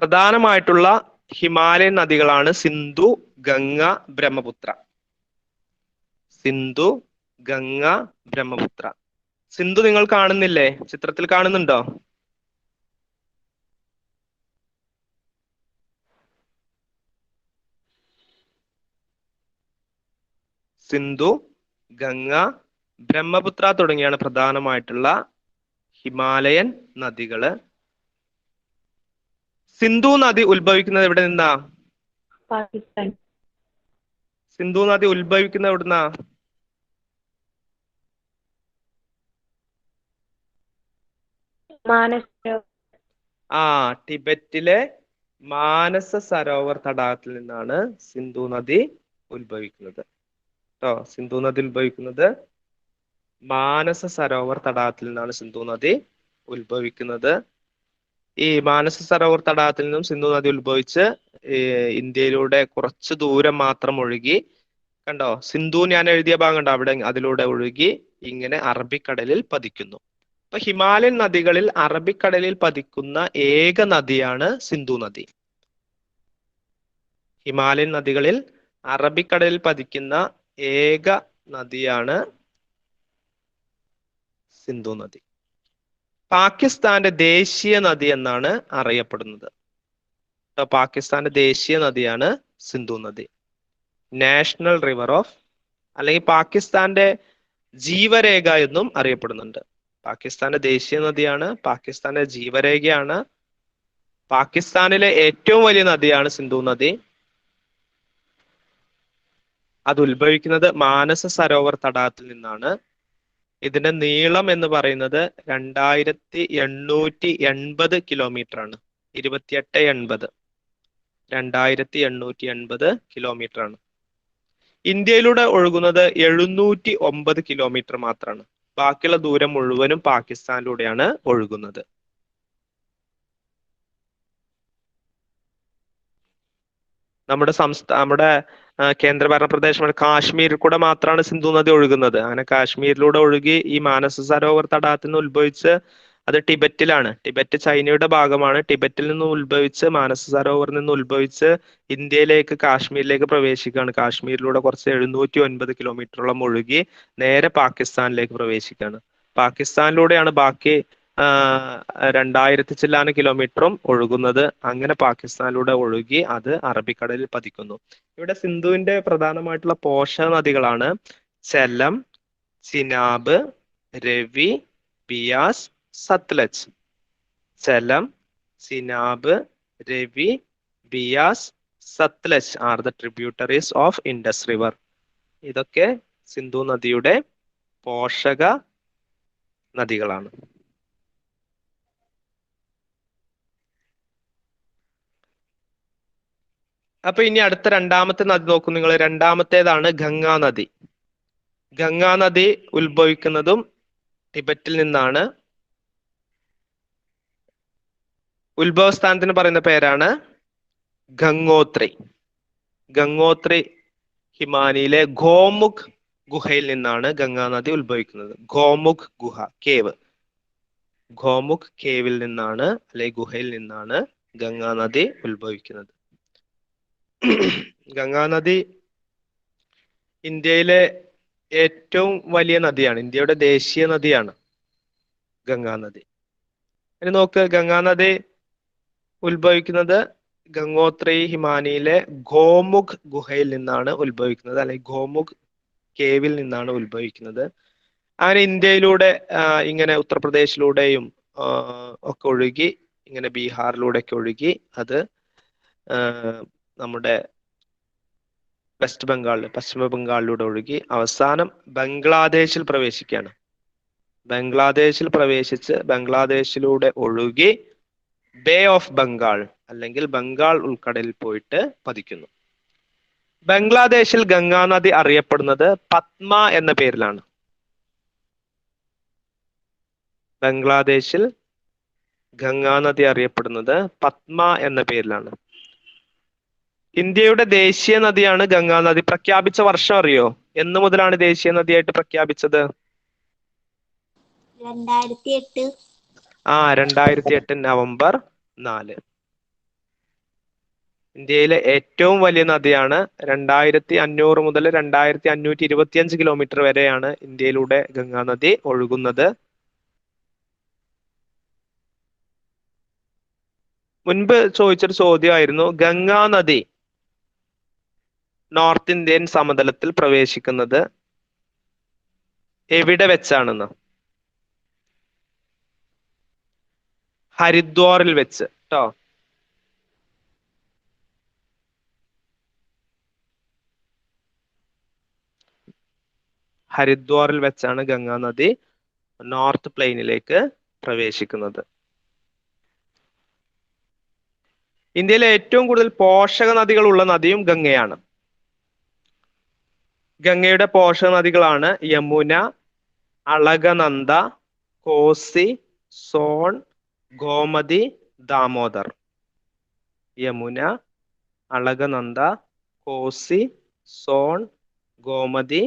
പ്രധാനമായിട്ടുള്ള ഹിമാലയൻ നദികളാണ് സിന്ധു, ഗംഗ, ബ്രഹ്മപുത്ര. സിന്ധു, ഗംഗ, ബ്രഹ്മപുത്ര. സിന്ധു നിങ്ങൾ കാണുന്നില്ലേ? ചിത്രത്തിൽ കാണുന്നുണ്ടോ? സിന്ധു, ഗംഗ, ബ്രഹ്മപുത്ര തുടങ്ങിയാണ് പ്രധാനമായിട്ടുള്ള ഹിമാലയൻ നദികള്. സിന്ധു നദി ഉത്ഭവിക്കുന്നത് എവിടെ നിന്നാ? പാകിസ്ഥാൻ. സിന്ധു നദി ഉത്ഭവിക്കുന്നത് എവിടുന്നാ? ടിബറ്റിലെ മാനസ സരോവർ തടാകത്തിൽ നിന്നാണ് സിന്ധു നദി ഉത്ഭവിക്കുന്നത് കേട്ടോ. സിന്ധു നദി ഉത്ഭവിക്കുന്നത് മാനസ സരോവർ തടാകത്തിൽ നിന്നാണ് സിന്ധു നദി ഉത്ഭവിക്കുന്നത്. ഈ മാനസ സരോവർ തടാകത്തിൽ നിന്നും സിന്ധു നദി ഉത്ഭവിച്ച് ഇന്ത്യയിലൂടെ കുറച്ച് ദൂരം മാത്രം ഒഴുകി, കണ്ടോ സിന്ധു ഞാൻ എഴുതിയ ഭാഗം കണ്ടോ അവിടെ, അതിലൂടെ ഒഴുകി ഇങ്ങനെ അറബിക്കടലിൽ പതിക്കുന്നു. അപ്പൊ ഹിമാലയൻ നദികളിൽ അറബിക്കടലിൽ പതിക്കുന്ന ഏക നദിയാണ് സിന്ധു നദി. ഹിമാലയൻ നദികളിൽ അറബിക്കടലിൽ പതിക്കുന്ന ഏക നദിയാണ് സിന്ധു നദി. പാകിസ്ഥാന്റെ ദേശീയ നദി എന്നാണ് അറിയപ്പെടുന്നത്. പാകിസ്ഥാന്റെ ദേശീയ നദിയാണ് സിന്ധു നദി. നാഷണൽ റിവർ ഓഫ്, അല്ലെങ്കിൽ പാകിസ്ഥാന്റെ ജീവരേഖ എന്നും അറിയപ്പെടുന്നുണ്ട്. പാകിസ്ഥാന്റെ ദേശീയ നദിയാണ്, പാകിസ്ഥാന്റെ ജീവരേഖയാണ്. പാകിസ്ഥാനിലെ ഏറ്റവും വലിയ നദിയാണ് സിന്ധു നദി. അത് ഉത്ഭവിക്കുന്നത് മാനസ സരോവർ തടാകത്തിൽ നിന്നാണ്. ഇതിന്റെ നീളം എന്ന് പറയുന്നത് 2880 കിലോമീറ്റർ ആണ്. 2880 2880 കിലോമീറ്റർ ആണ്. ഇന്ത്യയിലൂടെ ഒഴുകുന്നത് 709 കിലോമീറ്റർ മാത്രമാണ്. ബാക്കിയുള്ള ദൂരം മുഴുവനും പാകിസ്ഥാനിലൂടെയാണ് ഒഴുകുന്നത്. നമ്മുടെ കേന്ദ്രഭരണ പ്രദേശമായ കാശ്മീരിൽ കൂടെ മാത്രമാണ് സിന്ധു നദി ഒഴുകുന്നത്. അങ്ങനെ കാശ്മീരിലൂടെ ഒഴുകി ഈ മാനസ സരോവർ തടാകത്തിൽ നിന്ന് ഉത്ഭവിച്ച് അത് ടിബറ്റിലാണ്. ടിബറ്റ് ചൈനയുടെ ഭാഗമാണ്. ടിബറ്റിൽ നിന്ന് ഉത്ഭവിച്ച് മാനസ സരോവറിൽ നിന്ന് ഉത്ഭവിച്ച് ഇന്ത്യയിലേക്ക്, കാശ്മീരിലേക്ക് പ്രവേശിക്കുകയാണ്. കാശ്മീരിലൂടെ കുറച്ച് 709 കിലോമീറ്ററോളം ഒഴുകി നേരെ പാകിസ്ഥാനിലേക്ക് പ്രവേശിക്കുകയാണ്. പാകിസ്ഥാനിലൂടെയാണ് ബാക്കി 2000 ചില്ലാന കിലോമീറ്ററും ഒഴുകുന്നത്. അങ്ങനെ പാകിസ്ഥാനിലൂടെ ഒഴുകി അത് അറബിക്കടലിൽ പതിക്കുന്നു. ഇവിടെ സിന്ധുവിന്റെ പ്രധാനമായിട്ടുള്ള പോഷക നദികളാണ് Jhelum, Chenab, Ravi, Beas, Sutlej. Jhelum, Chenab, Ravi, Beas, Sutlej are the tributaries of Indus river. ഇതൊക്കെ സിന്ധു നദിയുടെ പോഷക നദികളാണ്. അപ്പൊ ഇനി അടുത്ത രണ്ടാമത്തെ നദി നോക്കൂ നിങ്ങൾ. രണ്ടാമത്തേതാണ് ഗംഗാ നദി. ഗംഗാ നദി ഉത്ഭവിക്കുന്നതും ടിബറ്റിൽ നിന്നാണ്. ഉത്ഭവസ്ഥാനത്തിന് പറയുന്ന പേരാണ് ഗംഗോത്രി. ഗംഗോത്രി ഹിമാനിയിലെ ഗോമുഖ് ഗുഹയിൽ നിന്നാണ് ഗംഗാ നദി ഉത്ഭവിക്കുന്നത്. ഗോമുഖ് ഗുഹ, കേവ്. ഗോമുഖ് കേവിൽ നിന്നാണ്, അല്ലെങ്കിൽ ഗുഹയിൽ നിന്നാണ് ഗംഗാ നദി ഉത്ഭവിക്കുന്നത്. ഗംഗാ നദി ഇന്ത്യയിലെ ഏറ്റവും വലിയ നദിയാണ്. ഇന്ത്യയുടെ ദേശീയ നദിയാണ് ഗംഗാ നദി. ഇനി നോക്ക്, ഗംഗാ നദി ഉത്ഭവിക്കുന്നത് ഗംഗോത്രി ഹിമാനിയിലെ ഗോമുഖ് ഗുഹയിൽ നിന്നാണ് ഉത്ഭവിക്കുന്നത്, അല്ലെങ്കിൽ ഗോമുഖ് കേവിൽ നിന്നാണ് ഉത്ഭവിക്കുന്നത്. അങ്ങനെ ഇന്ത്യയിലൂടെ ഇങ്ങനെ ഉത്തർപ്രദേശിലൂടെയും ഒക്കെ ഒഴുകി, ഇങ്ങനെ ബീഹാറിലൂടെയൊക്കെ ഒഴുകി അത് നമ്മുടെ വെസ്റ്റ് ബംഗാളിൽ, പശ്ചിമ ബംഗാളിലൂടെ ഒഴുകി അവസാനം ബംഗ്ലാദേശിൽ പ്രവേശിക്കുകയാണ്. ബംഗ്ലാദേശിൽ പ്രവേശിച്ച് ബംഗ്ലാദേശിലൂടെ ഒഴുകി ബേ ഓഫ് ബംഗാൾ, അല്ലെങ്കിൽ ബംഗാൾ ഉൾക്കടലിൽ പോയിട്ട് പതിക്കുന്നു. ബംഗ്ലാദേശിൽ ഗംഗാ നദി അറിയപ്പെടുന്നത് പത്മ എന്ന പേരിലാണ്. ബംഗ്ലാദേശിൽ ഗംഗാ നദി അറിയപ്പെടുന്നത് പത്മ എന്ന പേരിലാണ്. ഇന്ത്യയുടെ ദേശീയ നദിയാണ് ഗംഗാ നദി. പ്രഖ്യാപിച്ച വർഷം അറിയോ? എന്ന് മുതലാണ് ദേശീയ നദിയായിട്ട് പ്രഖ്യാപിച്ചത്? 2008. 2008 നവംബർ 4. ഇന്ത്യയിലെ ഏറ്റവും വലിയ നദിയാണ്. 2500 മുതൽ 2525 കിലോമീറ്റർ വരെയാണ് ഇന്ത്യയിലൂടെ ഗംഗാ നദി ഒഴുകുന്നത്. മുൻപ് ചോദിച്ചൊരു ചോദ്യമായിരുന്നു, ഗംഗാ നദി നോർത്ത് ഇന്ത്യൻ സമതലത്തിൽ പ്രവേശിക്കുന്നത് എവിടെ വെച്ചാണെന്ന്. ഹരിദ്വാറിൽ വെച്ച് ട്ടോ. ഹരിദ്വാറിൽ വെച്ചാണ് ഗംഗാ നദി നോർത്ത് പ്ലെയിനിലേക്ക് പ്രവേശിക്കുന്നത്. ഇന്ത്യയിലെ ഏറ്റവും കൂടുതൽ പോഷക നദികൾ ഉള്ള നദിയും ഗംഗയാണ്. ഗംഗയുടെ പോഷക നദികളാണ് Yamuna, Alaknanda, Kosi, Son, Gomti, Damodar. Yamuna, Alaknanda, Kosi, Son, Gomti,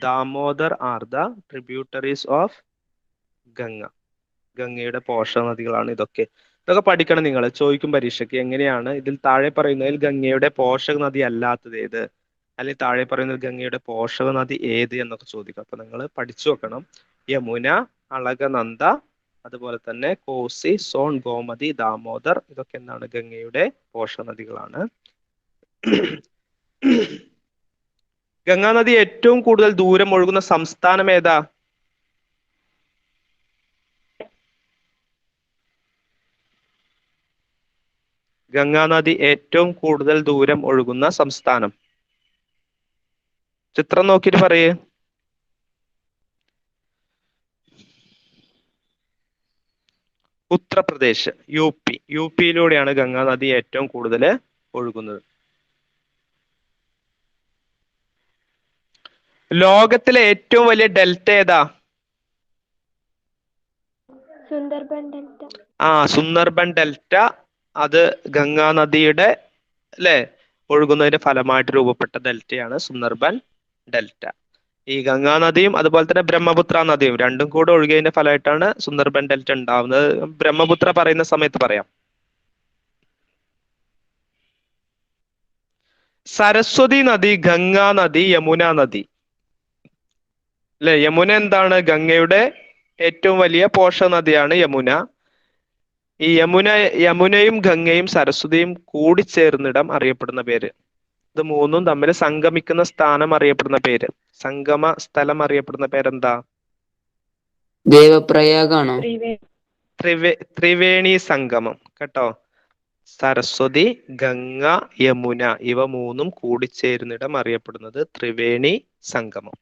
Damodar are the tributaries of Ganga. ഗംഗയുടെ പോഷക നദികളാണ് ഇതൊക്കെ. ഇതൊക്കെ പഠിക്കണം നിങ്ങൾ, ചോദിക്കും പരീക്ഷയ്ക്ക്. എങ്ങനെയാണ് ഇതിൽ താഴെ പറയുന്നതിൽ ഗംഗയുടെ പോഷക നദി അല്ലാത്തത് ഏത്, അല്ലെങ്കിൽ താഴെ പറയുന്നതിൽ ഗംഗയുടെ പോഷക നദി ഏത് എന്നൊക്കെ ചോദിക്കും. അപ്പൊ നിങ്ങൾ പഠിച്ചു വെക്കണം. യമുന, അളകനന്ദ, അതുപോലെ തന്നെ കോസി, സോൺ, ഗോമതി, ദാമോദർ, ഇതൊക്കെ എന്താണ് ഗംഗയുടെ പോഷക നദികളാണ്. ഗംഗാ നദി ഏറ്റവും കൂടുതൽ ദൂരം ഒഴുകുന്ന സംസ്ഥാനം ഏതാ? ഗംഗാ നദി ഏറ്റവും കൂടുതൽ ദൂരം ഒഴുകുന്ന സംസ്ഥാനം. ചിത്രം നോക്കിയിട്ട് പറയേ. ഉത്തർപ്രദേശ്, യു പിയിലൂടെയാണ് ഗംഗാ നദി ഏറ്റവും കൂടുതൽ ഒഴുകുന്നത്. ലോകത്തിലെ ഏറ്റവും വലിയ ഡെൽറ്റ ഏതാ? സുന്ദർബൻ ഡെൽറ്റ. സുന്ദർബൻ ഡെൽറ്റ. അത് ഗംഗാ നദിയുടെ ഒഴുകുന്നതിന്റെ ഫലമായിട്ട് രൂപപ്പെട്ട ഡെൽറ്റയാണ് സുന്ദർബൻ ഡെൽറ്റ. ഈ ഗംഗാ നദിയും അതുപോലെ തന്നെ ബ്രഹ്മപുത്ര നദിയും രണ്ടും കൂടെ ഒഴുകിയതിന്റെ ഫലമായിട്ടാണ് സുന്ദർബൻ ഡെൽറ്റ ഉണ്ടാവുന്നത്. ബ്രഹ്മപുത്ര പറയുന്ന സമയത്ത് പറയാം. സരസ്വതി നദി, ഗംഗാ നദി, യമുന നദി. യമുന എന്താണ്? ഗംഗയുടെ ഏറ്റവും വലിയ പോഷക നദിയാണ് യമുന. ഈ യമുനയും ഗംഗയും സരസ്വതിയും കൂടിച്ചേർന്നിടം അറിയപ്പെടുന്ന പേര്, ഇത് മൂന്നും തമ്മിൽ സംഗമിക്കുന്ന സ്ഥാനം അറിയപ്പെടുന്ന പേര്, സംഗമ സ്ഥലം അറിയപ്പെടുന്ന പേരെന്താ? ദേവപ്രയാഗാണോ? ത്രിവേണി സംഗമം കേട്ടോ. സരസ്വതി, ഗംഗ, യമുന ഇവ മൂന്നും കൂടിച്ചേരുന്നിടം അറിയപ്പെടുന്നത് ത്രിവേണി സംഗമം.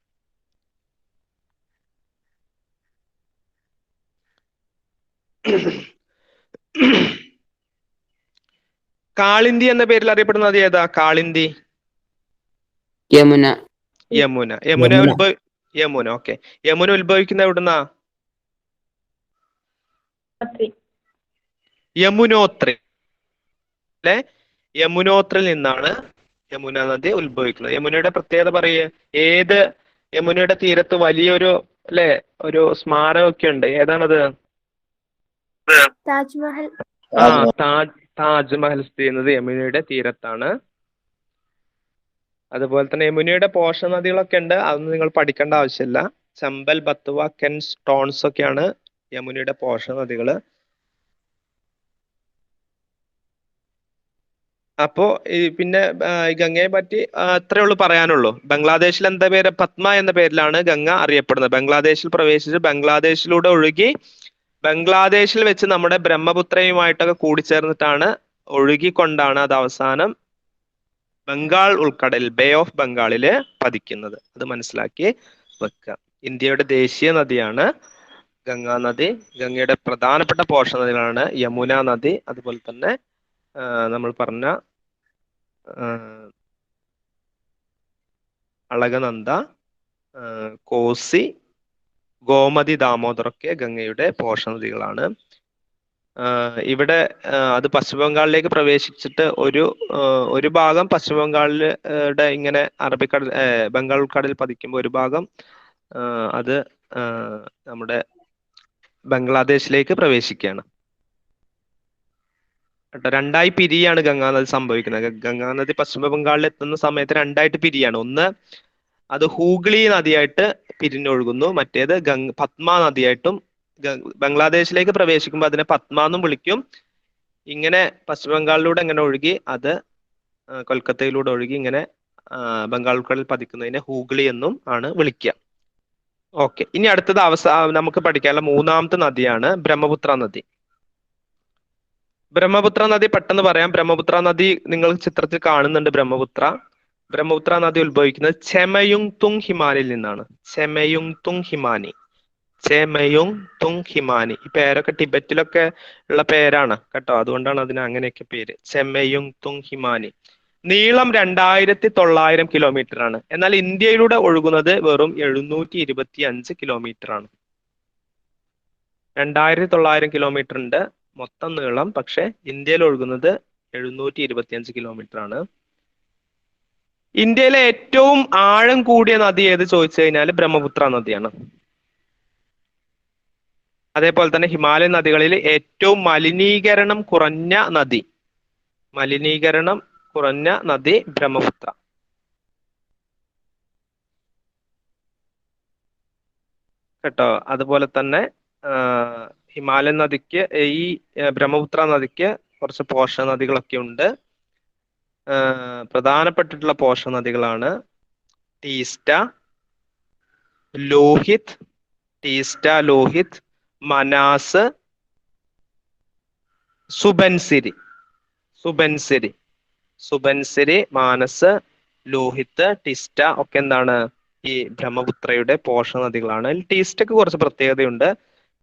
കാളിന്തി എന്ന പേരിൽ അറിയപ്പെടുന്ന നദി ഏതാ? കാളിന്തി. യമുന. യമുന ഓക്കെ. യമുന ഉത്ഭവിക്കുന്ന എവിടുന്നാ? യമുനോത്രി യമുനോത്രിൽ നിന്നാണ് യമുന നദി ഉത്ഭവിക്കുന്നത്. യമുനയുടെ പ്രത്യേകത പറയേ. ഏത് യമുനയുടെ തീരത്ത് വലിയൊരു ഒരു സ്മാരകമൊക്കെ ഉണ്ട്, ഏതാണത്? താജ്മഹൽ. താജ്മഹൽ സ്ഥിതി ചെയ്യുന്നത് യമുനയുടെ തീരത്താണ്. അതുപോലെ തന്നെ യമുനയുടെ പോഷക നദികളൊക്കെ ഉണ്ട്, അതൊന്നും നിങ്ങൾ പഠിക്കേണ്ട ആവശ്യമില്ല. ചമ്പൽ, ബത്വ, കെൻ, സ്റ്റോൺസ് ഒക്കെയാണ് യമുനയുടെ പോഷക നദികള്. അപ്പോ പിന്നെ ഗംഗയെ പറ്റി അത്രേ ഉള്ളൂ പറയാനുള്ളൂ. ബംഗ്ലാദേശിൽ എന്താ പേര്? പത്മ എന്ന പേരിലാണ് ഗംഗ അറിയപ്പെടുന്നത്. ബംഗ്ലാദേശിൽ പ്രവേശിച്ച് ബംഗ്ലാദേശിലൂടെ ഒഴുകി ബംഗ്ലാദേശിൽ വെച്ച് നമ്മുടെ ബ്രഹ്മപുത്രയുമായിട്ടൊക്കെ കൂടിച്ചേർന്നിട്ടാണ് ഒഴുകിക്കൊണ്ടാണ് അത് അവസാനം ബംഗാൾ ഉൾക്കടലിൽ, ബേ ഓഫ് ബംഗാളില് പതിക്കുന്നത്. അത് മനസ്സിലാക്കി വെക്കുക. ഇന്ത്യയുടെ ദേശീയ നദിയാണ് ഗംഗാ നദി. ഗംഗയുടെ പ്രധാനപ്പെട്ട പോഷക നദികളാണ് യമുന നദി, അതുപോലെ തന്നെ നമ്മൾ പറഞ്ഞ അളകനന്ദ, കോസി, ഗോമതി, ദാമോദർ ഒക്കെ ഗംഗയുടെ പോഷക നദികളാണ്. ഇവിടെ അത് പശ്ചിമ ബംഗാളിലേക്ക് പ്രവേശിച്ചിട്ട് ഒരു ഭാഗം പശ്ചിമ ബംഗാളിലെ ഇങ്ങനെ അറബിക്കടൽ ബംഗാൾ ഉൾക്കടലിൽ പതിക്കുമ്പോൾ ഒരു ഭാഗം അത് നമ്മുടെ ബംഗ്ലാദേശിലേക്ക് പ്രവേശിക്കുകയാണ്. കേട്ടോ. രണ്ടായി പിരിയാണ് ഗംഗാനദി സംഭവിക്കുന്നത്. ഗംഗാനദി പശ്ചിമ ബംഗാളിൽ എത്തുന്ന സമയത്ത് രണ്ടായിട്ട് പിരിയാണ്. ഒന്ന് അത് ഹൂഗ്ലി നദിയായിട്ട് പിരിഞ്ഞൊഴുകുന്നു, മറ്റേത് പത്മ നദിയായിട്ടും. ബംഗ്ലാദേശിലേക്ക് പ്രവേശിക്കുമ്പോൾ അതിനെ പത്മ എന്നും വിളിക്കും. ഇങ്ങനെ പശ്ചിമ ബംഗാളിലൂടെ ഇങ്ങനെ ഒഴുകി അത് കൊൽക്കത്തയിലൂടെ ഒഴുകി ഇങ്ങനെ ബംഗാൾ ഉൾക്കടലിൽ പതിക്കുന്നതിനെ ഹൂഗ്ലി എന്നും ആണ് വിളിക്കുക. ഓക്കെ, ഇനി അടുത്തത് നമുക്ക് പഠിക്കാനുള്ള മൂന്നാമത്തെ നദിയാണ് ബ്രഹ്മപുത്ര നദി. ബ്രഹ്മപുത്ര നദി പെട്ടെന്ന് പറയാം. ബ്രഹ്മപുത്ര നദി നിങ്ങൾ ചിത്രത്തിൽ കാണുന്നുണ്ട്. ബ്രഹ്മപുത്ര നദി ഉത്ഭവിക്കുന്നത് ചെമയുങ്തുങ് ഹിമാനിയിൽ നിന്നാണ്. ചെമയുങ്തുങ് ഹിമാനി. ഈ പേരൊക്കെ ടിബറ്റിലൊക്കെ ഉള്ള പേരാണ് കേട്ടോ, അതുകൊണ്ടാണ് അതിന് അങ്ങനെയൊക്കെ പേര്. ചെമയുങ്തുങ് ഹിമാനി. നീളം 2900 കിലോമീറ്റർ ആണ്. എന്നാൽ ഇന്ത്യയിലൂടെ ഒഴുകുന്നത് വെറും 725 കിലോമീറ്റർ ആണ്. 2900 കിലോമീറ്റർ ഉണ്ട് മൊത്തം നീളം, പക്ഷെ ഇന്ത്യയിൽ ഒഴുകുന്നത് 725 കിലോമീറ്റർ ആണ്. ഇന്ത്യയിലെ ഏറ്റവും ആഴം കൂടിയ നദി ഏത് ചോദിച്ചു കഴിഞ്ഞാൽ ബ്രഹ്മപുത്ര നദിയാണ്. അതേപോലെ തന്നെ ഹിമാലയൻ നദികളിൽ ഏറ്റവും മലിനീകരണം കുറഞ്ഞ നദി ബ്രഹ്മപുത്ര. കേട്ടോ. അതുപോലെ തന്നെ ഹിമാലയൻ നദിക്ക് ഈ ബ്രഹ്മപുത്ര നദിക്ക് കുറച്ച് പോഷക നദികളൊക്കെ ഉണ്ട്. പ്രധാനപ്പെട്ടിട്ടുള്ള പോഷക നദികളാണ് ടീസ്റ്റ, ലോഹിത്, മനാസ്, സുബൻസിരി, മാനസ്, ലോഹിത്, ടിസ്റ്റ ഒക്കെ എന്താണ് ഈ ബ്രഹ്മപുത്രയുടെ പോഷക നദികളാണ്. ടീസ്റ്റക്ക് കുറച്ച് പ്രത്യേകതയുണ്ട്.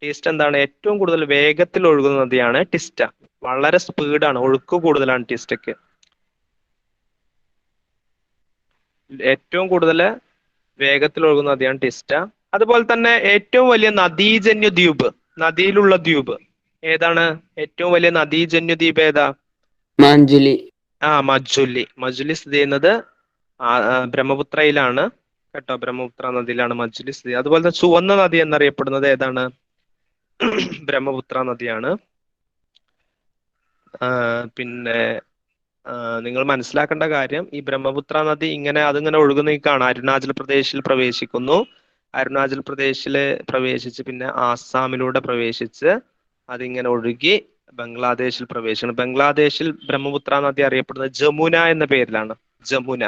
ടീസ്റ്റ എന്താണ്, ഏറ്റവും കൂടുതൽ വേഗത്തിൽ ഒഴുകുന്ന നദിയാണ് ടിസ്റ്റ. വളരെ സ്പീഡാണ്, ഒഴുക്ക് കൂടുതലാണ് ടീസ്റ്റക്ക്. ഏറ്റവും കൂടുതൽ വേഗത്തിൽ ഒഴുകുന്ന നദിയാണ് ടിസ്റ്റ. അതുപോലെ തന്നെ ഏറ്റവും വലിയ നദീജന്യ ദ്വീപ്, നദിയിലുള്ള ദ്വീപ് ഏതാണ്? ഏറ്റവും വലിയ നദീജന്യ ദ്വീപ് ഏതാ? മജുലി സ്ഥിതി ചെയ്യുന്നത് ബ്രഹ്മപുത്രയിലാണ് കേട്ടോ. ബ്രഹ്മപുത്ര നദിയിലാണ് മജുലി സ്ഥിതി. അതുപോലെ തന്നെ ചുവന്ന നദി എന്നറിയപ്പെടുന്നത് ഏതാണ്? ബ്രഹ്മപുത്ര നദിയാണ്. പിന്നെ നിങ്ങൾ മനസ്സിലാക്കേണ്ട കാര്യം, ഈ ബ്രഹ്മപുത്ര നദി അതിങ്ങനെ ഒഴുകുന്ന കാണാം. അരുണാചൽ പ്രദേശിൽ പ്രവേശിക്കുന്നു. അരുണാചൽ പ്രദേശിൽ പ്രവേശിച്ച് പിന്നെ ആസാമിലൂടെ പ്രവേശിച്ച് അതിങ്ങനെ ഒഴുകി ബംഗ്ലാദേശിൽ പ്രവേശിക്കണം. ബംഗ്ലാദേശിൽ ബ്രഹ്മപുത്ര നദി അറിയപ്പെടുന്നത് ജമുന എന്ന പേരിലാണ്. ജമുന.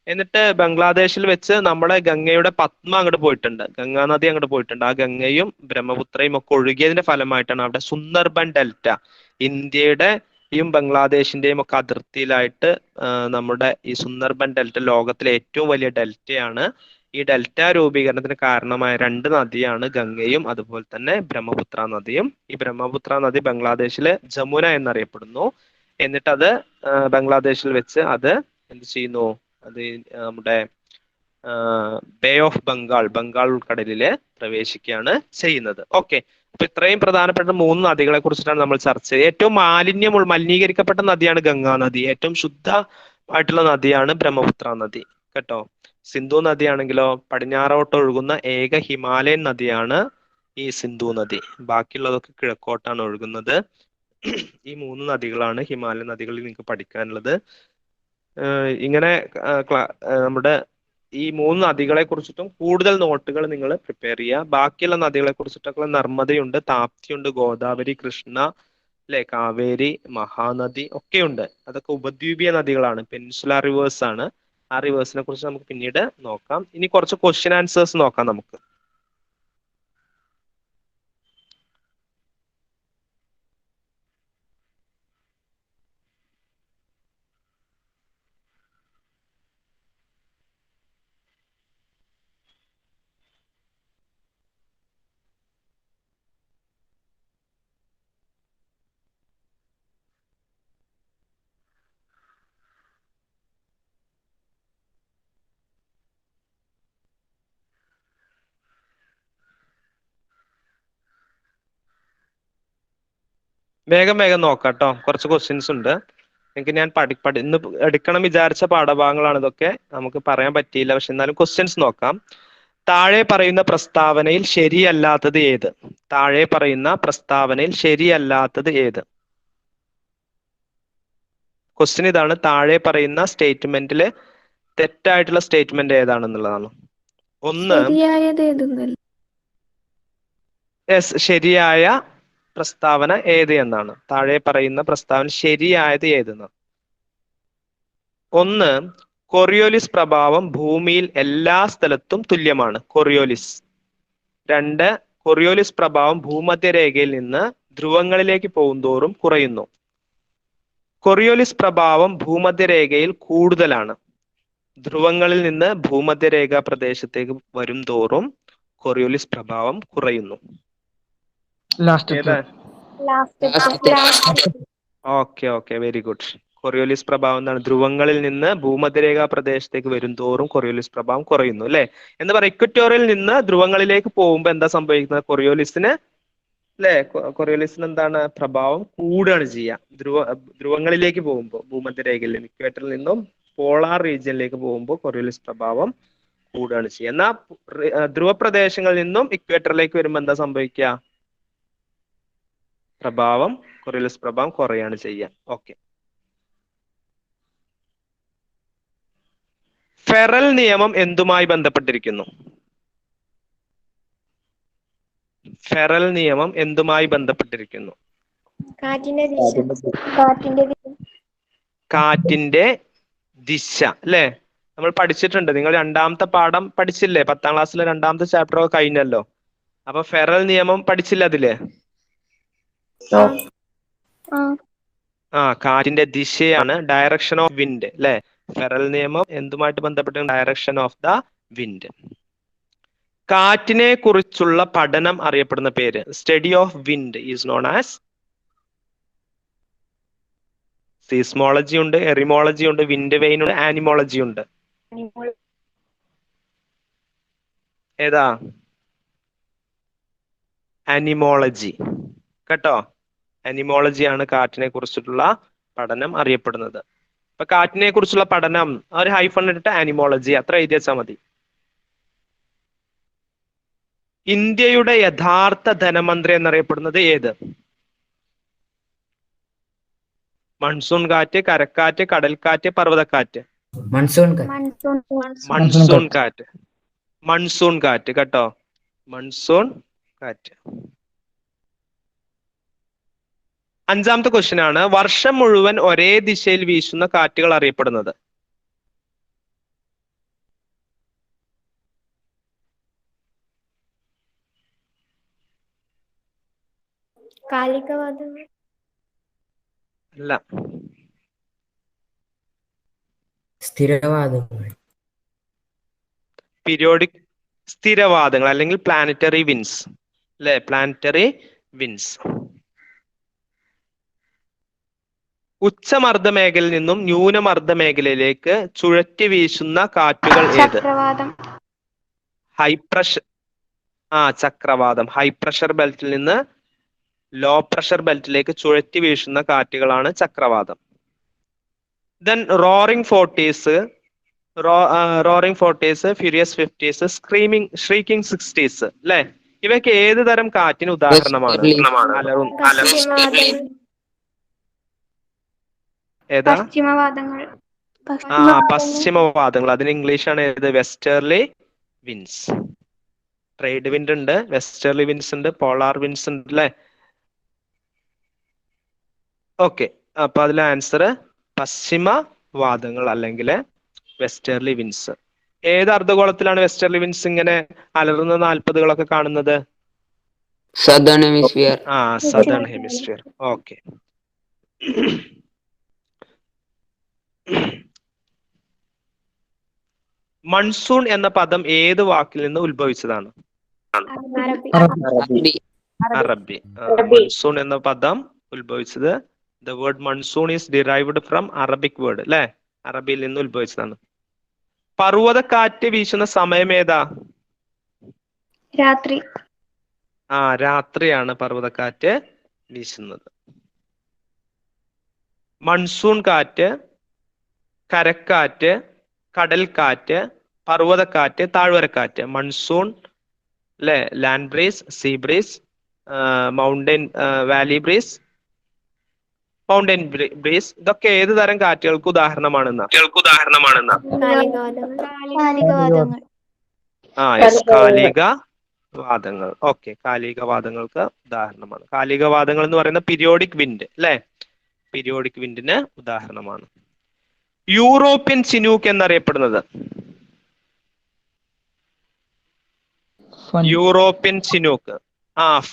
എന്നിട്ട് ബംഗ്ലാദേശിൽ വെച്ച് നമ്മുടെ ഗംഗയുടെ പത്മ അങ്ങോട്ട് പോയിട്ടുണ്ട്, ഗംഗാ നദി അങ്ങോട്ട് പോയിട്ടുണ്ട്. ആ ഗംഗയും ബ്രഹ്മപുത്രയും ഒക്കെ ഒഴുകിയതിന്റെ ഫലമായിട്ടാണ് അവിടെ സുന്ദർബൻ ഡെൽറ്റ, ഇന്ത്യയുടെയും ബംഗ്ലാദേശിന്റെയും ഒക്കെ അതിർത്തിയിലായിട്ട് നമ്മുടെ ഈ സുന്ദർബൻ ഡെൽറ്റ ലോകത്തിലെ ഏറ്റവും വലിയ ഡെൽറ്റയാണ്. ഈ ഡെൽറ്റ രൂപീകരണത്തിന് കാരണമായ രണ്ട് നദിയാണ് ഗംഗയും അതുപോലെ തന്നെ ബ്രഹ്മപുത്ര നദിയും. ഈ ബ്രഹ്മപുത്ര നദി ബംഗ്ലാദേശിലെ ജമുന എന്നറിയപ്പെടുന്നു. എന്നിട്ട് അത് ബംഗ്ലാദേശിൽ വെച്ച് അത് എന്ത് ചെയ്യുന്നു, അത് നമ്മുടെ ബേ ഓഫ് ബംഗാൾ ഉൾക്കടലില് പ്രവേശിക്കുകയാണ് ചെയ്യുന്നത്. ഓക്കെ, അപ്പൊ ഇത്രയും പ്രധാനപ്പെട്ട 3 നദികളെ കുറിച്ചിട്ടാണ് നമ്മൾ ചർച്ച ചെയ്തത്. ഏറ്റവും മലിനീകരിക്കപ്പെട്ട നദിയാണ് ഗംഗാ നദി. ഏറ്റവും ശുദ്ധമായിട്ടുള്ള നദിയാണ് ബ്രഹ്മപുത്ര നദി കേട്ടോ. സിന്ധു നദിയാണെങ്കിലോ പടിഞ്ഞാറോട്ട് ഒഴുകുന്ന ഏക ഹിമാലയൻ നദിയാണ് ഈ സിന്ധു നദി. ബാക്കിയുള്ളതൊക്കെ കിഴക്കോട്ടാണ് ഒഴുകുന്നത്. ഈ 3 നദികളാണ് ഹിമാലയൻ നദികളിൽ നിങ്ങൾക്ക് പഠിക്കാനുള്ളത്. ഇങ്ങനെ നമ്മുടെ ഈ 3 നദികളെ കുറിച്ചിട്ടും കൂടുതൽ നോട്ടുകൾ നിങ്ങൾ പ്രിപ്പയർ ചെയ്യുക. ബാക്കിയുള്ള നദികളെ കുറിച്ചിട്ടൊക്കെ നർമ്മദയുണ്ട്, താപ്തിയുണ്ട്, ഗോദാവരി, കൃഷ്ണ, അല്ലെ, കാവേരി, മഹാനദി ഒക്കെയുണ്ട്. അതൊക്കെ ഉപദ്വീപീയ നദികളാണ്, പെനിൻസുലാർ റിവേഴ്സ് ആണ്. ആ റിവേഴ്സിനെ കുറിച്ച് നമുക്ക് പിന്നീട് നോക്കാം. ഇനി കുറച്ച് ക്വസ്റ്റ്യൻ ആൻസേഴ്സ് നോക്കാം നമുക്ക്. വേഗം നോക്കാം കേട്ടോ. കുറച്ച് ക്വസ്റ്റ്യൻസ് ഉണ്ട്. എനിക്ക് ഞാൻ ഇന്ന് എടുക്കണം വിചാരിച്ച പാഠഭാഗങ്ങളാണ് ഇതൊക്കെ. നമുക്ക് പറയാൻ പറ്റിയില്ല, പക്ഷെ എന്നാലും ക്വസ്റ്റ്യൻസ് നോക്കാം. താഴെ പറയുന്ന പ്രസ്താവനയിൽ ശരിയല്ലാത്തത് ഏത്? താഴെ പറയുന്ന പ്രസ്താവനയിൽ ശരിയല്ലാത്തത് ഏത്? ക്വസ്റ്റ്യൻ ഇതാണ്, താഴെ പറയുന്ന സ്റ്റേറ്റ്മെന്റിൽ തെറ്റായിട്ടുള്ള സ്റ്റേറ്റ്മെന്റ് ഏതാണെന്നുള്ളതാണ്. ഒന്ന്, ശരിയായത് ഏതെന്നല്ല. ശരിയായ പ്രസ്താവന ഏത് എന്നാണ്. താഴെ പറയുന്ന പ്രസ്താവന ശരിയായത് ഏതെന്നാണ്. ഒന്ന്, കൊറിയോലിസ് പ്രഭാവം ഭൂമിയിൽ എല്ലാ സ്ഥലത്തും തുല്യമാണ്. കൊറിയോലിസ്. രണ്ട്, കൊറിയോലിസ് പ്രഭാവം ഭൂമധ്യരേഖയിൽ നിന്ന് ധ്രുവങ്ങളിലേക്ക് പോകുന്തോറും കുറയുന്നു. കൊറിയോലിസ് പ്രഭാവം ഭൂമധ്യരേഖയിൽ കൂടുതലാണ്. ധ്രുവങ്ങളിൽ നിന്ന് ഭൂമധ്യരേഖ പ്രദേശത്തേക്ക് വരും തോറും കൊറിയോലിസ് പ്രഭാവം കുറയുന്നു. ഏതാ? Okay, very good. കൊറിയോലിസ് പ്രഭാവം എന്താണ്? ധ്രുവങ്ങളിൽ നിന്ന് ഭൂമധ്യരേഖ പ്രദേശത്തേക്ക് വരും തോറും കൊറിയോലിസ് പ്രഭാവം കുറയുന്നു അല്ലെ. എന്ന് പറയാം, ഇക്വറ്റോറിയൽ നിന്ന് ധ്രുവങ്ങളിലേക്ക് പോകുമ്പോൾ എന്താ സംഭവിക്കുന്നത്? കൊറിയോലിസിന് അല്ലെ, കൊറിയോലിസിന് എന്താണ് പ്രഭാവം കൂടുകയാണ് ചെയ്യുക. ധ്രുവങ്ങളിലേക്ക് പോകുമ്പോൾ ഭൂമധ്യരേഖയിൽ നിന്ന്, ഇക്വേറ്ററിൽ നിന്നും പോളാർ റീജിയനിലേക്ക് പോകുമ്പോൾ കൊറിയോലിസ് പ്രഭാവം കൂടുകയാണ് ചെയ്യുക. എന്നാൽ ധ്രുവ പ്രദേശങ്ങളിൽ നിന്നും ഇക്വേറ്ററിലേക്ക് വരുമ്പോൾ എന്താ സംഭവിക്കുക? കൊറിയോലിസ് പ്രഭാവം കുറയാണ് ചെയ്യുക. ഓക്കെ. ഫെറൽ നിയമം എന്തുമായി ബന്ധപ്പെട്ടിരിക്കുന്നു? ഫെറൽ നിയമം എന്തുമായി ബന്ധപ്പെട്ടിരിക്കുന്നു? കാറ്റിന്റെ ദിശ. കാറ്റിന്റെ ദിശ അല്ലെ. നമ്മൾ പഠിച്ചിട്ടുണ്ട്. നിങ്ങൾ രണ്ടാമത്തെ പാഠം പഠിച്ചില്ലേ? 10ാം ക്ലാസ്സിലെ രണ്ടാമത്തെ ചാപ്റ്റർ ഒക്കെ കഴിഞ്ഞല്ലോ. അപ്പൊ ഫെറൽ നിയമം പഠിച്ചില്ല അതില്? കാറ്റിന്റെ ദിശയാണ്, ഡയറക്ഷൻ ഓഫ് വിൻഡ് അല്ലെ. ഫെറൽ നിയമം എന്തുമായിട്ട് ബന്ധപ്പെട്ട? Direction of the wind. കാറ്റിനെ കുറിച്ചുള്ള പഠനം അറിയപ്പെടുന്ന പേര്? Study of wind is known as seismology ഉണ്ട്, എറിമോളജി ഉണ്ട്, വിൻഡ് വെയിൻ ഉണ്ട്, ആനിമോളജി ഉണ്ട്. ഏതാ? അനിമോളജി കേട്ടോ. അനിമോളജിയാണ് കാറ്റിനെ കുറിച്ചിട്ടുള്ള പഠനം അറിയപ്പെടുന്നത്. അപ്പൊ കാറ്റിനെ കുറിച്ചുള്ള പഠനം ഒരു ഹൈഫൺ ഇട്ടിട്ട് അനിമോളജി അത്ര എഴുതി വെച്ചാൽ മതി. ഇന്ത്യയുടെ യഥാർത്ഥ ധനമന്ത്രി എന്നറിയപ്പെടുന്നത് ഏത്? മൺസൂൺ കാറ്റ്, കരക്കാറ്റ്, കടൽക്കാറ്റ്, പർവ്വതക്കാറ്റ്? മൺസൂൺ കാറ്റ്. മൺസൂൺ കാറ്റ് കേട്ടോ. മൺസൂൺ കാറ്റ്. അഞ്ചാമത്തെ ക്വസ്റ്റ്യൻ ആണ്, വർഷം മുഴുവൻ ഒരേ ദിശയിൽ വീശുന്ന കാറ്റുകൾ അറിയപ്പെടുന്നത്? കാലികവാദങ്ങൾ. അല്ല. സ്ഥിരവാദങ്ങൾ. പീരിയോഡിക് സ്ഥിരവാദങ്ങൾ അല്ലെങ്കിൽ പ്ലാനറ്ററി വിൻസ് അല്ലെ. Planetary winds. ഉച്ചമർദ്ദ മേഖലയിൽ നിന്നും ന്യൂനമർദ്ദ മേഖലയിലേക്ക് ചുഴറ്റി വീശുന്ന കാറ്റുകൾ ഏത്? High pressure. ചക്രവാതം. ഹൈ പ്രഷർ ബെൽറ്റിൽ നിന്ന് ലോ പ്രഷർ ബെൽറ്റിലേക്ക് ചുഴറ്റി വീശുന്ന കാറ്റുകളാണ് ചക്രവാതം. Then roaring forties, furious 50s, shrieking 60s അല്ലെ. ഇവയ്ക്ക് ഏത് തരം കാറ്റിന് ഉദാഹരണമാണ്? ഏതാ? പശ്ചിമവാദങ്ങൾ. അതിന് ഇംഗ്ലീഷ് ആണ് ഏത്? Westerly wins. ട്രേഡ് വിൻഡ് ഉണ്ട്, വെസ്റ്റേർലി വിൻസ് ഉണ്ട്, പോളാർ വിൻസ് ഉണ്ട് അല്ലെ. ഓക്കെ, അപ്പൊ അതിലെ ആൻസർ പശ്ചിമവാദങ്ങൾ അല്ലെങ്കിൽ വെസ്റ്റേർലി വിൻസ്. ഏത് അർദ്ധഗോളത്തിലാണ് വെസ്റ്റേർലി വിൻസ് ഇങ്ങനെ അലറുന്ന 40കളൊക്കെ കാണുന്നത്? Southern hemisphere. Southern hemisphere. Okay. Monsoon എന്ന പദം ഏത് വാക്കിൽ നിന്ന് ഉത്ഭവിച്ചതാണ്? അറബി. മൺസൂൺ എന്ന പദം ഉത്ഭവിച്ചത്, the word monsoon is derived from Arabic word അല്ലെ. അറബിയിൽ നിന്ന് ഉത്ഭവിച്ചതാണ്. പർവ്വതക്കാറ്റ് വീശുന്ന സമയം ഏതാ? രാത്രി. രാത്രിയാണ് പർവ്വതക്കാറ്റ് വീശുന്നത്. മൺസൂൺ കാറ്റ്, കരക്കാറ്റ്, കടൽക്കാറ്റ്, പർവ്വതക്കാറ്റ്, താഴ്വരക്കാറ്റ്. മൺസൂൺ, അല്ലെ, land breeze, see breeze, mountain Valley breeze, mountain breeze. ഇതൊക്കെ ഏത് തരം കാറ്റുകൾക്ക് ഉദാഹരണമാണെന്ന? കാലികവാദങ്ങൾ. കാലിക വാദങ്ങൾ. ഓക്കെ, കാലിക വാദങ്ങൾക്ക് ഉദാഹരണമാണ്. കാലിക വാദങ്ങൾ എന്ന് പറയുന്ന പീരിയോഡിക് വിൻഡ്, അല്ലെ, പീരിയോഡിക് വിൻഡിന് ഉദാഹരണമാണ്. യൂറോപ്യൻ ചിനൂക്ക് എന്നറിയപ്പെടുന്നത്? യൂറോപ്യൻ ചിനൂക്ക്,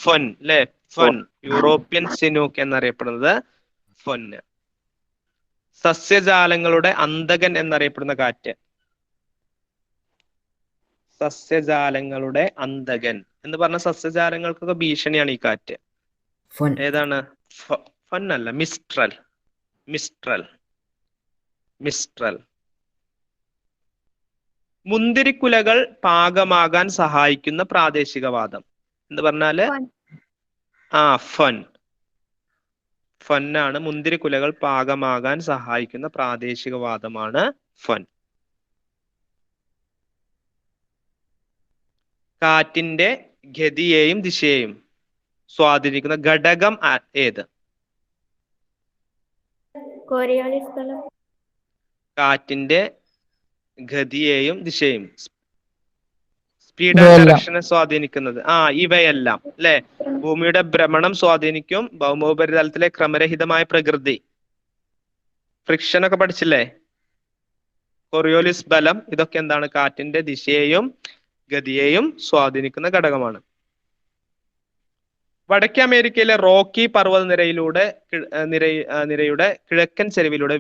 ഫൊൻ, അല്ലെ, ഫൊൻ. യൂറോപ്യൻ ചിനൂക്ക് എന്നറിയപ്പെടുന്നത് ഫൊന്. സസ്യജാലങ്ങളുടെ അന്തകൻ എന്നറിയപ്പെടുന്ന കാറ്റ്? സസ്യജാലങ്ങളുടെ അന്തകൻ എന്ന് പറഞ്ഞ സസ്യജാലങ്ങൾക്കൊക്കെ ഭീഷണിയാണ് ഈ കാറ്റ്. ഏതാണ്? ഫൊൻ അല്ല, മിസ്ട്രൽ. Mistral, mistral. മുന്തിരിക്കുലകൾ പാകമാകാൻ സഹായിക്കുന്ന പ്രാദേശികവാദം എന്ന് പറഞ്ഞാല് ഫൊൻ. ഫൊന്നാണ്. മുന്തിരിക്കുലകൾ പാകമാകാൻ സഹായിക്കുന്ന പ്രാദേശികവാദമാണ് ഫൊൻ. കാറ്റിന്റെ ഗതിയെയും ദിശയെയും സ്വാധീനിക്കുന്ന ഘടകം ഏത്? കോറിയോളിസ് ബലം. കാറ്റിന്റെ ഗതിയെയും ദിശയും, സ്പീഡ് ആൻഡ് ഡയറക്ഷനെ സ്വാധീനിക്കുന്നത് ഇവയെല്ലാം, അല്ലെ. ഭൂമിയുടെ ഭ്രമണം സ്വാധീനിക്കും. ഭൗമോപരിതലത്തിലെ ക്രമരഹിതമായ പ്രകൃതി, ഫ്രിക്ഷൻ ഒക്കെ പഠിച്ചില്ലേ? കോറിയോളിസ് ബലം. ഇതൊക്കെ എന്താണ്? കാറ്റിന്റെ ദിശയെയും ഗതിയെയും സ്വാധീനിക്കുന്ന ഘടകമാണ്. വടക്കേ അമേരിക്കയിലെ റോക്കി പർവ്വത നിരയുടെ കിഴക്കൻ ചെരുവിലൂടെ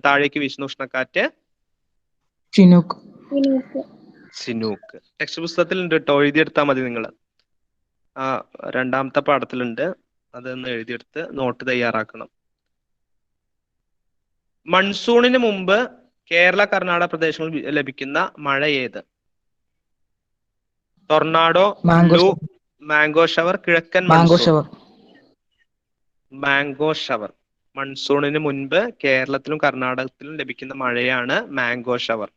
താഴേക്ക് വീശുന്ന ഉഷ്ണക്കാറ്റ് ചിനൂക്ക്. ചിനൂക്ക്. ടെക്സ്റ്റ് പുസ്തകത്തിൽ ഉണ്ട് കേട്ടോ, എഴുതിയെടുത്താൽ മതി നിങ്ങൾ. രണ്ടാമത്തെ പാഠത്തിലുണ്ട്, അതൊന്ന് എഴുതിയെടുത്ത് നോട്ട് തയ്യാറാക്കണം. മൺസൂണിന് മുമ്പ് കേരള കർണാടക പ്രദേശങ്ങളിൽ ലഭിക്കുന്ന മഴ ഏത്? ടൊർണാഡോ, മാംഗോ ഷവർ, കിഴക്കൻ മൺസൂൺ. Mango shower. മൺസൂണിന് മുൻപ് കേരളത്തിലും കർണാടകത്തിലും ലഭിക്കുന്ന മഴയാണ് മാംഗോ ഷവർ.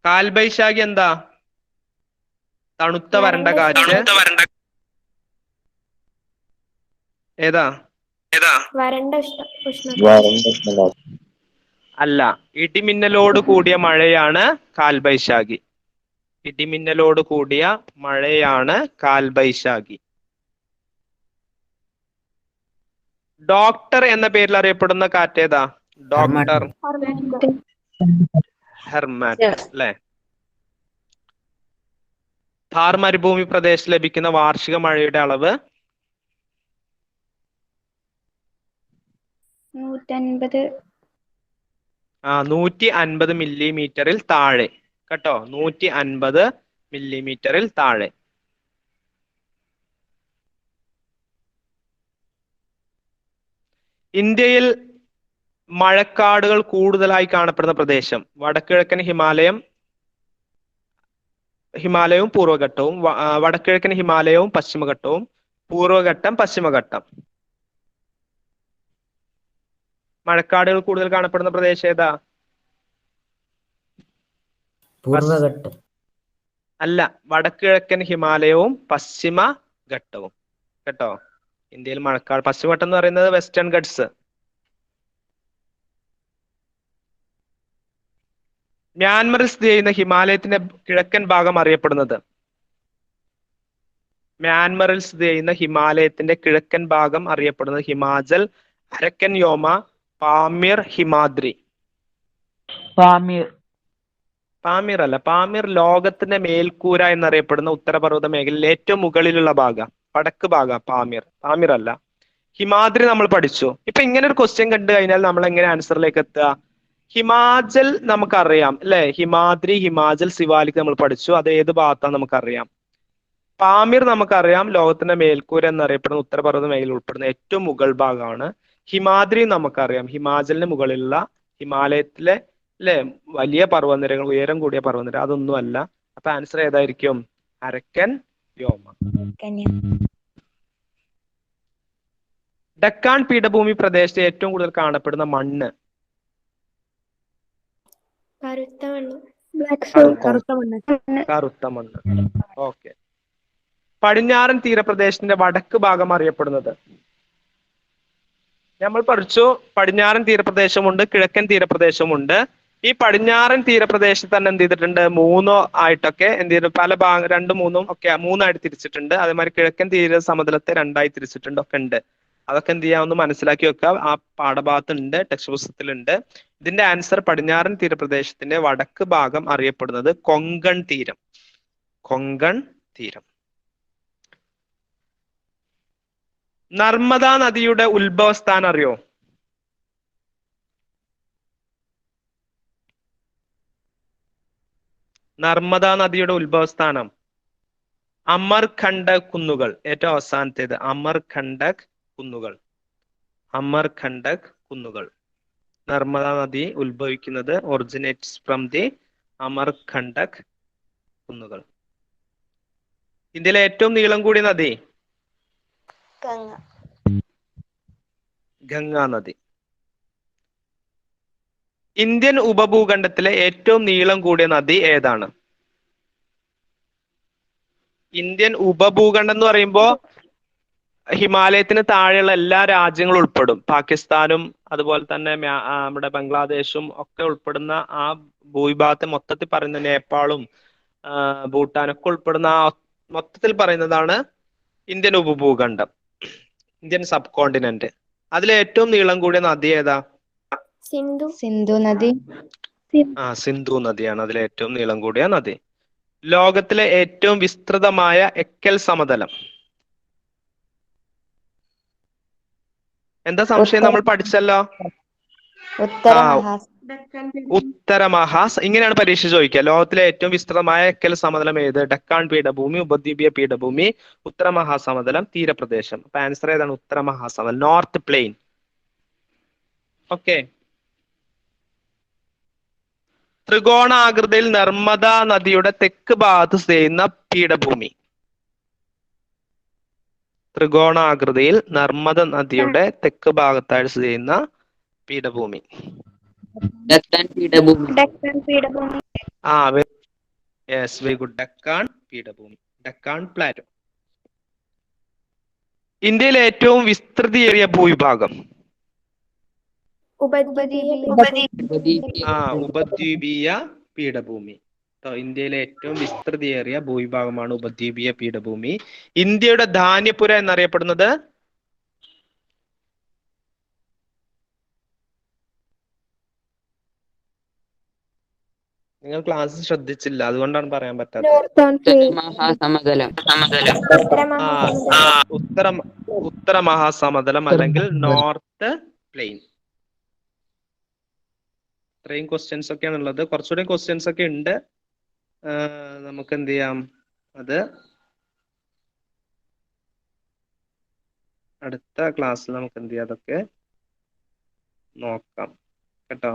കാൽബൈശാഖി എന്താ? തണുത്ത വരണ്ട കാറ്റ്. ഏതാ? അല്ല, ഇടിമിന്നലോട് കൂടിയ മഴയാണ് കാൽബൈശാഖി. ഇടിമിന്നലോട് കൂടിയ മഴയാണ് കാൽബൈശാഖി. ഡോക്ടർ എന്ന പേരിൽ അറിയപ്പെടുന്ന കാറ്റേതാ? ഡോക്ടർ, ഹെർമാറ്റ്, അല്ലെ. ഥാർ മരുഭൂമി പ്രദേശത്ത് ലഭിക്കുന്ന വാർഷിക മഴയുടെ അളവ് 150 മില്ലിമീറ്ററിൽ താഴെ കേട്ടോ. 150 മില്ലിമീറ്ററിൽ താഴെ. ഇന്ത്യയിൽ മഴക്കാടുകൾ കൂടുതലായി കാണപ്പെടുന്ന പ്രദേശം? വടക്കുകിഴക്കൻ ഹിമാലയവും പൂർവ്വഘട്ടവും, വടക്കുകിഴക്കൻ ഹിമാലയവും പശ്ചിമഘട്ടവും, പൂർവ്വഘട്ടം, പശ്ചിമഘട്ടം. മഴക്കാടുകൾ കൂടുതൽ കാണപ്പെടുന്ന പ്രദേശം ഏതാ? പൂർവ്വഘട്ടം അല്ല, വടക്കുകിഴക്കൻ ഹിമാലയവും പശ്ചിമഘട്ടവും കേട്ടോ. ഇന്ത്യയിൽ മഴക്കാട്. പശ്ചിമഘട്ടം എന്ന് പറയുന്നത് വെസ്റ്റേൺ ഗട്ട്സ്. മ്യാൻമറിൽ സ്ഥിതി ചെയ്യുന്ന ഹിമാലയത്തിന്റെ കിഴക്കൻ ഭാഗം അറിയപ്പെടുന്നത്? മ്യാൻമറിൽ സ്ഥിതി ചെയ്യുന്ന ഹിമാലയത്തിന്റെ കിഴക്കൻ ഭാഗം അറിയപ്പെടുന്നത് ഹിമാചൽ, അരക്കൻ യോമ, പാമീർ, ഹിമാദ്രി. പാമീർ അല്ല. പാമീർ ലോകത്തിന്റെ മേൽക്കൂര എന്നറിയപ്പെടുന്ന ഉത്തരപർവ്വത മേഖലയിൽ ഏറ്റവും മുകളിലുള്ള ഭാഗം, വടക്ക് ഭാഗം പാമീർ. പാമീർ അല്ല. ഹിമാദ്രി നമ്മൾ പഠിച്ചു. ഇപ്പൊ ഇങ്ങനെ ഒരു ക്വസ്റ്റ്യൻ കണ്ടു കഴിഞ്ഞാൽ നമ്മൾ എങ്ങനെ ആൻസറിലേക്ക് എത്തുക? ഹിമാചൽ നമുക്കറിയാം, അല്ലെ. ഹിമാദ്രി, ഹിമാചൽ, സിവാലിക് നമ്മൾ പഠിച്ചു. അത് ഏത് ഭാഗത്താണ് നമുക്കറിയാം. പാമീർ നമുക്കറിയാം, ലോകത്തിന്റെ മേൽക്കൂര എന്നറിയപ്പെടുന്ന ഉത്തരപർവ്വത മേഖലയിൽ ഉൾപ്പെടുന്ന ഏറ്റവും മുകൾ ഭാഗമാണ്. ഹിമാദ്രി നമുക്കറിയാം, ഹിമാചലിന് മുകളിലുള്ള ഹിമാലയത്തിലെ, അല്ലെ, വലിയ പർവ്വതനിരകൾ, ഉയരം കൂടിയ പർവ്വതനിര. അതൊന്നും അല്ല. അപ്പൊ ആൻസർ ഏതായിരിക്കും? അരക്കൻ യോമ. ഡക്കാൻ പീഠഭൂമി പ്രദേശത്ത് ഏറ്റവും കൂടുതൽ കാണപ്പെടുന്ന മണ്ണ്? കറുത്ത മണ്ണ്. കറുത്ത മണ്ണ്. ഓക്കെ. പടിഞ്ഞാറൻ തീരപ്രദേശത്തിന്റെ വടക്ക് ഭാഗം അറിയപ്പെടുന്നത്? നമ്മൾ പഠിച്ചു പടിഞ്ഞാറൻ തീരപ്രദേശമുണ്ട്, കിഴക്കൻ തീരപ്രദേശമുണ്ട്. ഈ പടിഞ്ഞാറൻ തീരപ്രദേശത്ത് തന്നെ എന്ത് ചെയ്തിട്ടുണ്ട്, മൂന്നോ ആയിട്ടൊക്കെ എന്ത് ചെയ്തു, പല ഭാഗം രണ്ടും മൂന്നും ഒക്കെ മൂന്നായിട്ട് തിരിച്ചിട്ടുണ്ട്. അതേമാതിരി കിഴക്കൻ തീര സമതലത്തെ രണ്ടായി തിരിച്ചിട്ടുണ്ട് ഒക്കെ ഉണ്ട്. അതൊക്കെ എന്ത് ചെയ്യാമെന്ന് മനസ്സിലാക്കി വെക്കുക. ആ പാഠഭാഗത്തുണ്ട്, ടെക്സ്റ്റ് പുസ്തകത്തിലുണ്ട്. ഇതിന്റെ ആൻസർ പടിഞ്ഞാറൻ തീരപ്രദേശത്തിന്റെ വടക്ക് ഭാഗം അറിയപ്പെടുന്നത് കൊങ്കൺ തീരം. കൊങ്കൺ തീരം. നർമ്മദ നദിയുടെ ഉത്ഭവസ്ഥാനം അറിയോ? നർമ്മദ നദിയുടെ ഉത്ഭവസ്ഥാനം അമർകണ്ടക് കുന്നുകൾ. ഏറ്റവും അവസാനത്തേത് അമർകണ്ടക് കുന്നുകൾ. അമർകണ്ടക് കുന്നുകൾ. നർമ്മദ നദി ഉത്ഭവിക്കുന്നത് ഒറിജിനേറ്റ്സ് ഫ്രം ദി അമർകണ്ടക് കുന്നുകൾ. ഇന്ത്യയിലെ ഏറ്റവും നീളം കൂടിയ നദി ഗംഗ. ഗംഗാ നദി. ഇന്ത്യൻ ഉപഭൂഖണ്ഡത്തിലെ ഏറ്റവും നീളം കൂടിയ നദി ഏതാണ്? ഇന്ത്യൻ ഉപഭൂഖണ്ഡം എന്ന് പറയുമ്പോ ഹിമാലയത്തിന് താഴെയുള്ള എല്ലാ രാജ്യങ്ങളും ഉൾപ്പെടും. പാകിസ്ഥാനും അതുപോലെ തന്നെ നമ്മുടെ ബംഗ്ലാദേശും ഒക്കെ ഉൾപ്പെടുന്ന ആ ഭൂവിഭാഗത്തെ മൊത്തത്തിൽ പറയുന്ന നേപ്പാളും ഭൂട്ടാനൊക്കെ ഉൾപ്പെടുന്ന ആ മൊത്തത്തിൽ പറയുന്നതാണ് ഇന്ത്യൻ ഉപഭൂഖണ്ഡം, ഇന്ത്യൻ സബ് കോണ്ടിനെന്റ്. അതിലെ ഏറ്റവും നീളം കൂടിയ നദി ഏതാ? സിന്ധു നദി. സിന്ധു നദിയാണ് അതിലെ ഏറ്റവും നീളം കൂടിയ നദി. ലോകത്തിലെ ഏറ്റവും വിസ്തൃതമായ എക്കൽ സമതലം? എന്താ സംശയം? നമ്മൾ പഠിച്ചല്ലോ. ഇങ്ങനെയാണ് പരീക്ഷ ചോദിക്കുക. ലോകത്തിലെ ഏറ്റവും വിസ്തൃതമായ എക്കൽ സമതലം ഏത്? ഡക്കാൻ പീഠഭൂമി, ഉപദ്വീപീയ പീഠഭൂമി, ഉത്തര മഹാസമതലം, തീരപ്രദേശം. അപ്പൊ ആൻസർ ഏതാണ്? ഉത്തര മഹാസമതലം, നോർത്ത് പ്ലെയിൻ. ഓക്കെ. ത്രികോണാകൃതിയിൽ നർമ്മദ നദിയുടെ തെക്ക് ഭാഗത്ത് സ്ഥിതി ചെയ്യുന്ന പീഠഭൂമി? ത്രികോണാകൃതിയിൽ നർമ്മദ നദിയുടെ തെക്ക് ഭാഗത്തായി സ്ഥിതി ചെയ്യുന്ന പീഠഭൂമി? ഡക്കാൻ പീഠഭൂമി. Yes, very good. ഡക്കാൻ പീഠഭൂമി, ഡക്കാൻ പ്ലാറ്റോ. ഇന്ത്യയിലെ ഏറ്റവും വിസ്തൃതിയേറിയ ഭൂവിഭാഗം? ഉപദ്വീപീയ പീഠഭൂമി. ഇന്ത്യയിലെ ഏറ്റവും വിസ്തൃതിയേറിയ ഭൂവിഭാഗമാണ് ഉപദ്വീപീയ പീഠഭൂമി. ഇന്ത്യയുടെ ധാന്യപുര എന്നറിയപ്പെടുന്നത്? നിങ്ങൾ ക്ലാസ് ശ്രദ്ധിച്ചില്ല, അതുകൊണ്ടാണ് പറയാൻ പറ്റാത്തത്. ഉത്തര മഹാസമതലം അല്ലെങ്കിൽ നോർത്ത് പ്ലെയിൻ. ഇത്രയും ക്വസ്റ്റ്യൻസ് ഒക്കെയാണ് ഉള്ളത്. കുറച്ചുകൂടി ക്വസ്റ്റ്യൻസ് ഒക്കെ ഉണ്ട്. നമുക്ക് എന്ത് ചെയ്യാം, അത് അടുത്ത ക്ലാസ്സിൽ നമുക്ക് എന്ത് ചെയ്യാം, അതൊക്കെ നോക്കാം കേട്ടോ.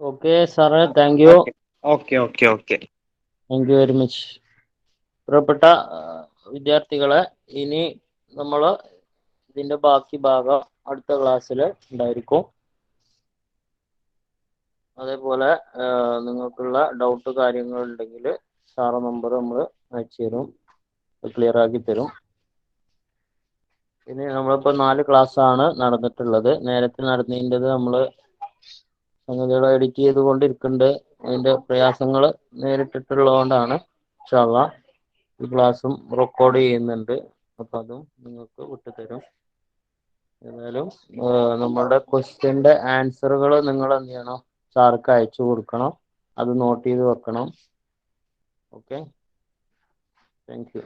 ഓക്കെ സാറേ, thank you. Okay okay okay, thank you very much. പ്രിയപ്പെട്ട വിദ്യാർത്ഥികളെ, ഇനി നമ്മൾ ഇതിന്റെ ബാക്കി ഭാഗം അടുത്ത ക്ലാസ്സിൽ ഉണ്ടായിരിക്കും. അതേപോലെ നിങ്ങൾക്കുള്ള ഡൗട്ട് കാര്യങ്ങൾ ഉണ്ടെങ്കിൽ സാറ് നമ്പർ നമ്മൾ അയച്ചു തരും, ക്ലിയർ ആക്കി തരും. ഇനി നമ്മളിപ്പോൾ 4 ക്ലാസ് ആണ് നടന്നിട്ടുള്ളത്. നേരത്തെ നടന്നതിൻ്റെത് നമ്മൾ സംഗതികൾ എഡിറ്റ് ചെയ്തുകൊണ്ടിരിക്കുന്നുണ്ട്. അതിന്റെ പ്രയാസങ്ങൾ നേരിട്ടിട്ടുള്ളതുകൊണ്ടാണ്. ഇൻഷാ അല്ലാഹ് ഈ ക്ലാസ്സും റെക്കോർഡ് ചെയ്യുന്നുണ്ട്, അപ്പം അതും നിങ്ങൾക്ക് വിട്ടുതരും. ഏതായാലും നമ്മളുടെ ക്വസ്റ്റ്യൻ്റെ ആൻസറുകൾ നിങ്ങൾ എന്ത് ചെയ്യണം, സാർക്ക് അയച്ചു കൊടുക്കണം. അത് നോട്ട് ചെയ്ത് വെക്കണം. Okay, thank you.